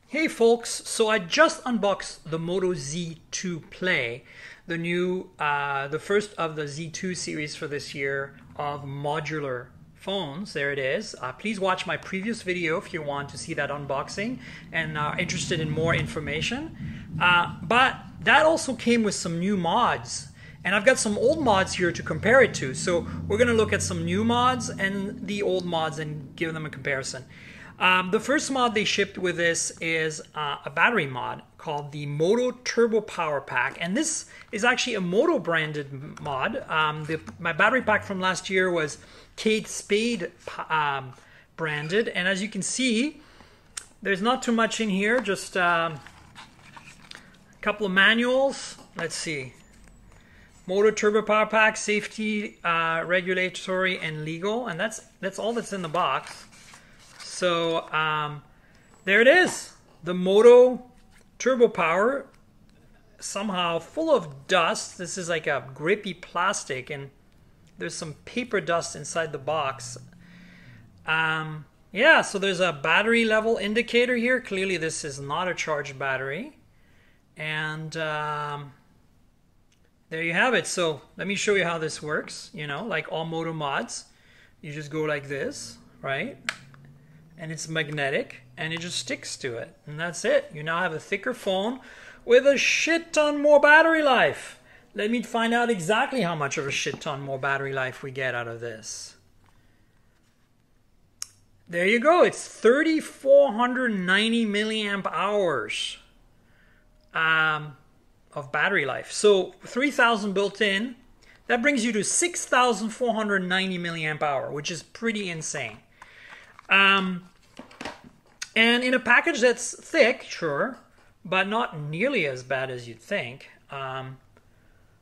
Hey folks, so I just unboxed the Moto Z2 Play, the new, the first of the Z2 series for this year of modular phones. There it is. Please watch my previous video if you want to see that unboxing and are interested in more information. But that also came with some new mods. And I've got some old mods here to compare it to. So we're going to look at some new mods and the old mods and give them a comparison. The first mod they shipped with this is a battery mod called the Moto TurboPower Pack. And this is actually a Moto branded mod. My battery pack from last year was Kate Spade branded. And as you can see, there's not too much in here, just a couple of manuals. Let's see. Moto TurboPower Pack, safety, regulatory, and legal. And that's all that's in the box. So there it is, the Moto TurboPower, somehow full of dust. This is like a grippy plastic, and there's some paper dust inside the box. Yeah, so there's a battery level indicator here. Clearly this is not a charged battery. And there you have it. So let me show you how this works. You know, like all Moto mods, you just go like this, right? And it's magnetic, and it just sticks to it. And that's it. You now have a thicker phone with a shit ton more battery life. Let me find out exactly how much of a shit ton more battery life we get out of this. There you go. It's 3,490 milliamp hours of battery life. So 3,000 built in. That brings you to 6,490 milliamp hour, which is pretty insane. And in a package that's thick, sure, but not nearly as bad as you'd think.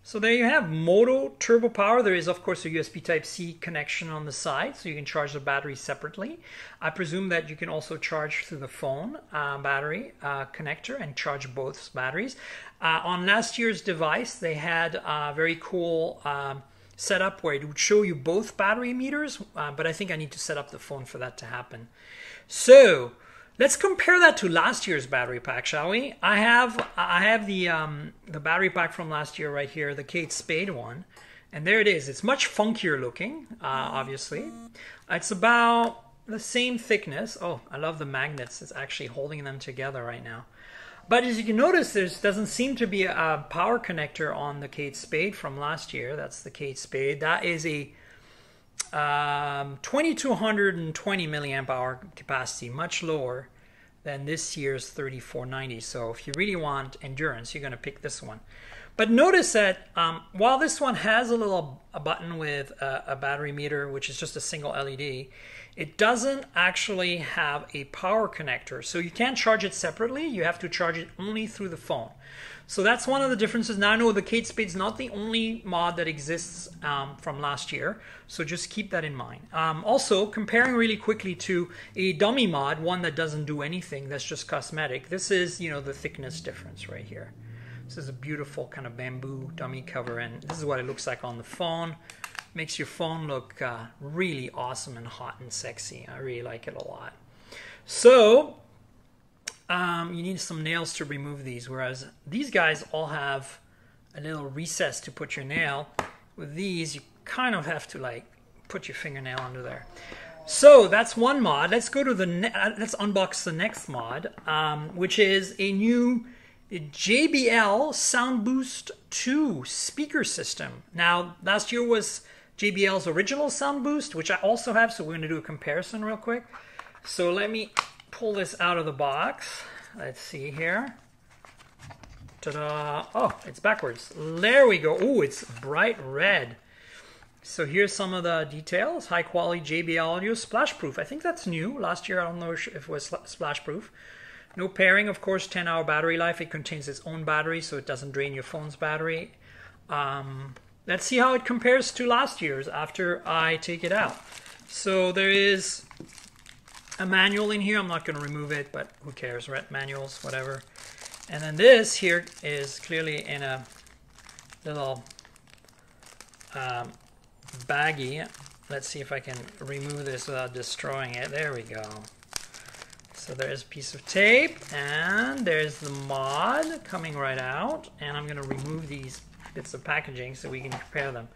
So there you have Moto TurboPower. There is, of course, a USB Type-C connection on the side, so you can charge the battery separately. I presume that you can also charge through the phone battery connector and charge both batteries. On last year's device, they had a very cool setup where it would show you both battery meters, but I think I need to set up the phone for that to happen. So let's compare that to last year's battery pack, shall we? I have the battery pack from last year right here, the Kate Spade one, and there it is. It's much funkier looking, obviously. It's about the same thickness. Oh, I love the magnets. It's actually holding them together right now. But as you can notice, there doesn't seem to be a power connector on the Kate Spade from last year. That's the Kate Spade. That is a 2,220 milliamp hour capacity, much lower than this year's 3,490. So if you really want endurance, you're going to pick this one. But notice that while this one has a button with a battery meter, which is just a single LED, it doesn't actually have a power connector. So you can't charge it separately. You have to charge it only through the phone. So that's one of the differences. Now I know the Kate Spade's not the only mod that exists from last year, so just keep that in mind. Also, comparing really quickly to a dummy mod, one that doesn't do anything, that's just cosmetic. This is, you know, the thickness difference right here. This is a beautiful kind of bamboo dummy cover, and this is what it looks like on the phone. Makes your phone look really awesome and hot and sexy. I really like it a lot. So you need some nails to remove these, whereas these guys all have a little recess to put your nail. With these, you kind of have to like put your fingernail under there. So that's one mod. Let's go to let's unbox the next mod, which is a new JBL Sound Boost 2 speaker system. Now, last year was JBL's original Sound Boost, which I also have, so we're going to do a comparison real quick. So let me pull this out of the box. Let's see here. Ta-da! Oh, it's backwards. There we go. Oh, it's bright red. So here's some of the details. High quality JBL audio, splash proof. I think that's new. Last year, I don't know if it was splash proof. No pairing, of course, 10-hour battery life. It contains its own battery, so it doesn't drain your phone's battery. Let's see how it compares to last year's after I take it out. So there is a manual in here. I'm not going to remove it, but who cares, right? Manuals, whatever. And then this here is clearly in a little baggie. Let's see if I can remove this without destroying it. There we go. So there's a piece of tape, and there's the mod coming right out. And I'm going to remove these bits of packaging so we can compare them.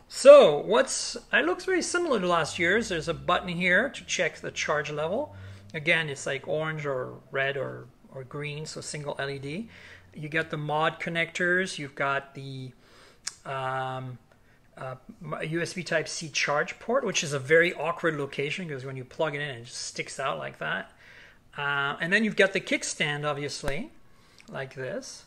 So it looks very similar to last year's. There's a button here to check the charge level. Again, it's like orange or red or green, so single LED. You get the mod connectors. You've got the USB Type-C charge port, which is a very awkward location because when you plug it in, it just sticks out like that. And then you've got the kickstand, obviously, like this.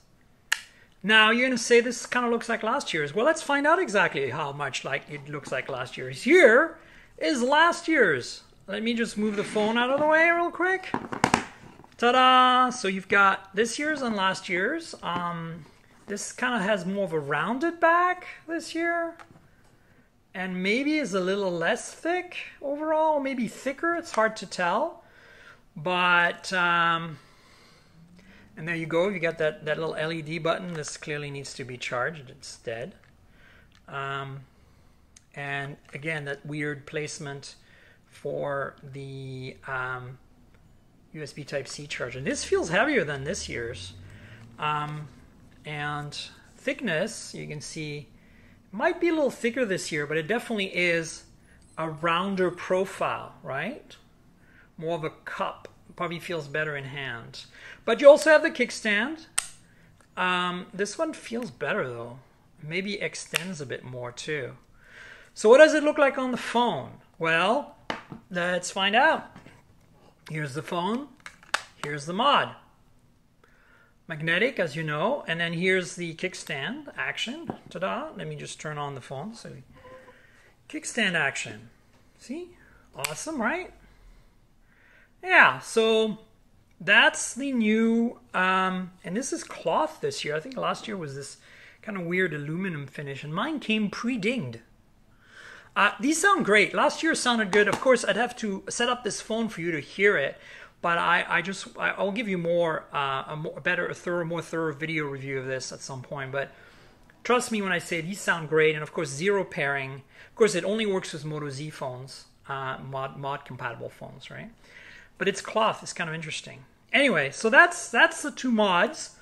Now, you're going to say this kind of looks like last year's. Well, let's find out exactly how much like it looks like last year's. Here is last year's. Let me just move the phone out of the way real quick. Ta-da! So you've got this year's and last year's. This kind of has more of a rounded back this year. And maybe is a little less thick overall. Maybe thicker. It's hard to tell. But... and there you go, you got that little LED button. This clearly needs to be charged, it's dead. And again, that weird placement for the USB Type-C charger. And this feels heavier than this year's. And thickness, you can see, might be a little thicker this year, but it definitely is a rounder profile, right? More of a cup. Probably feels better in hand. But you also have the kickstand. This one feels better though. Maybe extends a bit more too. So what does it look like on the phone? Well, let's find out. Here's the phone. Here's the mod. Magnetic, as you know. And then here's the kickstand action. Ta-da. Let me just turn on the phone. So, kickstand action. See? Awesome, right? Yeah, so that's the new, and this is cloth this year. I think last year was this kind of weird aluminum finish, and mine came pre-dinged. These sound great. Last year sounded good. Of course, I'd have to set up this phone for you to hear it, but I'll give you more thorough video review of this at some point. But trust me when I say these sound great, and of course, zero pairing. Of course, it only works with Moto Z phones, mod compatible phones, right? But it's cloth. It's kind of interesting. Anyway, so that's the two mods.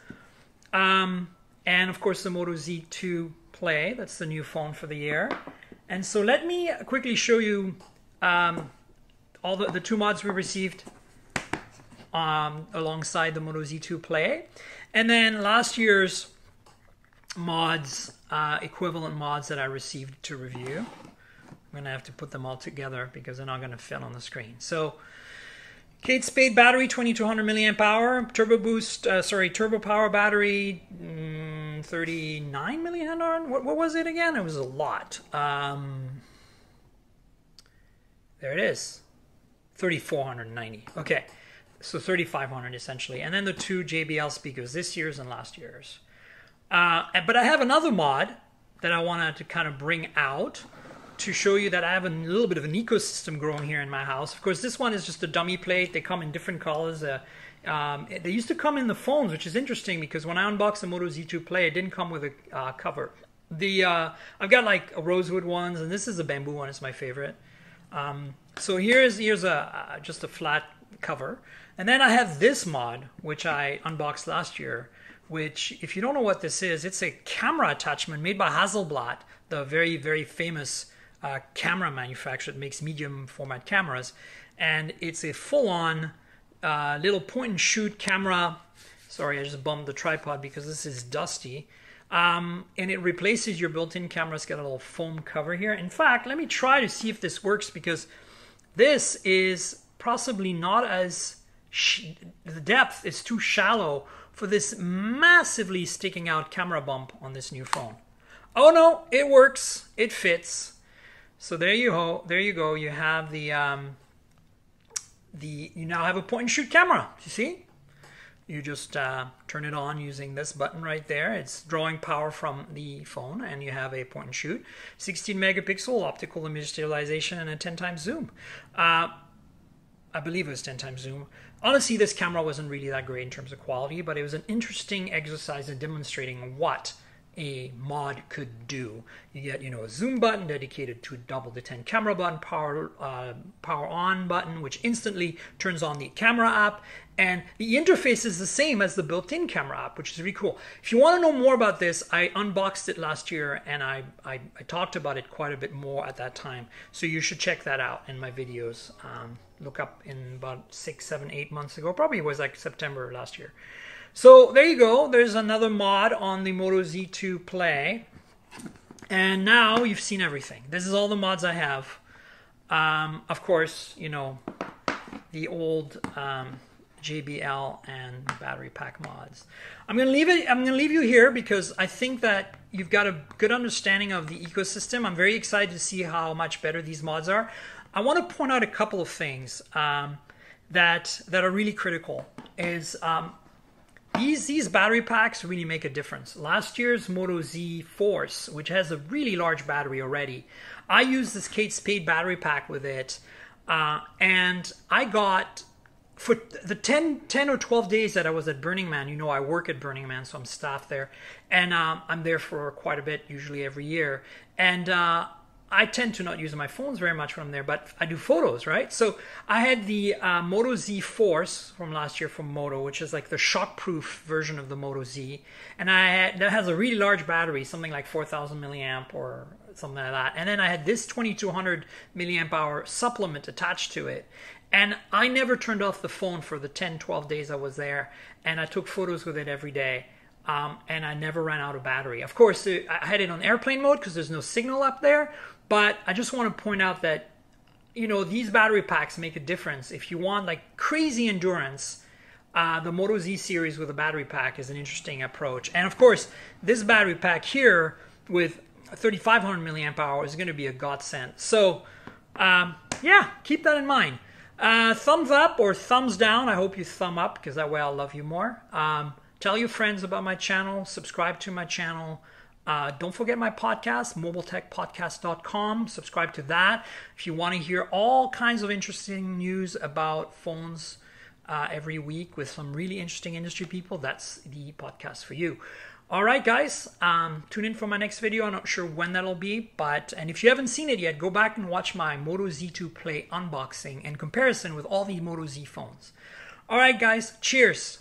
And of course the Moto Z2 Play. That's the new phone for the year. And so let me quickly show you all the two mods we received alongside the Moto Z2 Play. And then last year's mods, equivalent mods that I received to review. I'm going to have to put them all together because they're not going to fit on the screen. So Kate Spade battery, 2200 milliamp hour. TurboPower battery, 39 milliamp hour. What was it again? It was a lot. There it is, 3490. Okay, so 3500 essentially. And then the two JBL speakers, this year's and last year's. But I have another mod that I wanted to kind of bring out to show you that I have a little bit of an ecosystem growing here in my house. Of course, this one is just a dummy plate. They come in different colors. They used to come in the phones, which is interesting because when I unboxed the Moto Z2 Play, it didn't come with a cover. I've got like a rosewood ones, and this is a bamboo one. It's my favorite. So here's just a flat cover. And then I have this mod, which I unboxed last year, which, if you don't know what this is, it's a camera attachment made by Hasselblad, the very, very famous camera manufacturer that makes medium format cameras. And it's a full-on little point-and-shoot camera. Sorry, I just bumped the tripod because this is dusty. And it replaces your built-in camera. It's got a little foam cover here. In fact, let me try to see if this works because this is possibly not as... the depth is too shallow for this massively sticking out camera bump on this new phone. Oh no, it works. It fits. So there you go. There you go. You have you now have a point and shoot camera. You see? You just turn it on using this button right there. It's drawing power from the phone, and you have a point and shoot. 16 megapixel optical image stabilization and a 10 times zoom. I believe it was 10 times zoom. Honestly, this camera wasn't really that great in terms of quality, but it was an interesting exercise in demonstrating what a mod could do. You get, a zoom button dedicated to double the 10 camera button, power on button, which instantly turns on the camera app. And the interface is the same as the built-in camera app, which is really cool. If you want to know more about this, I unboxed it last year and I talked about it quite a bit more at that time. So you should check that out in my videos. Look up in about 6, 7, 8 months ago. Probably was like September last year. So there you go. There's another mod on the Moto Z2 Play. And now you've seen everything. This is all the mods I have. Of course, the old JBL and battery pack mods. I'm gonna leave you here because I think that you've got a good understanding of the ecosystem. I'm very excited to see how much better these mods are. I want to point out a couple of things that are really critical. These battery packs really make a difference. Last year's Moto Z Force, which has a really large battery already, I used this Kate Spade battery pack with it, and I got, for the 10 or 12 days that I was at Burning Man, I work at Burning Man, so I'm staffed there, and I'm there for quite a bit, usually every year, and I tend to not use my phones very much when I'm there, but I do photos, right? So I had the Moto Z Force from last year from Moto, which is like the shockproof version of the Moto Z. And that has a really large battery, something like 4,000 milliamp or something like that. And then I had this 2,200 milliamp hour supplement attached to it. And I never turned off the phone for the 10, 12 days I was there. And I took photos with it every day. And I never ran out of battery. Of course, I had it on airplane mode because there's no signal up there. But I just want to point out that, these battery packs make a difference. If you want like crazy endurance, the Moto Z series with a battery pack is an interesting approach. And of course, this battery pack here with 3,500 milliamp hour is going to be a godsend. So, yeah, keep that in mind. Thumbs up or thumbs down. I hope you thumb up because that way I'll love you more. Tell your friends about my channel. Subscribe to my channel. Don't forget my podcast, mobiletechpodcast.com. Subscribe to that. If you want to hear all kinds of interesting news about phones every week with some really interesting industry people, that's the podcast for you. All right, guys, tune in for my next video. I'm not sure when that'll be, and if you haven't seen it yet, go back and watch my Moto Z2 Play unboxing and comparison with all the Moto Z phones. All right, guys, cheers.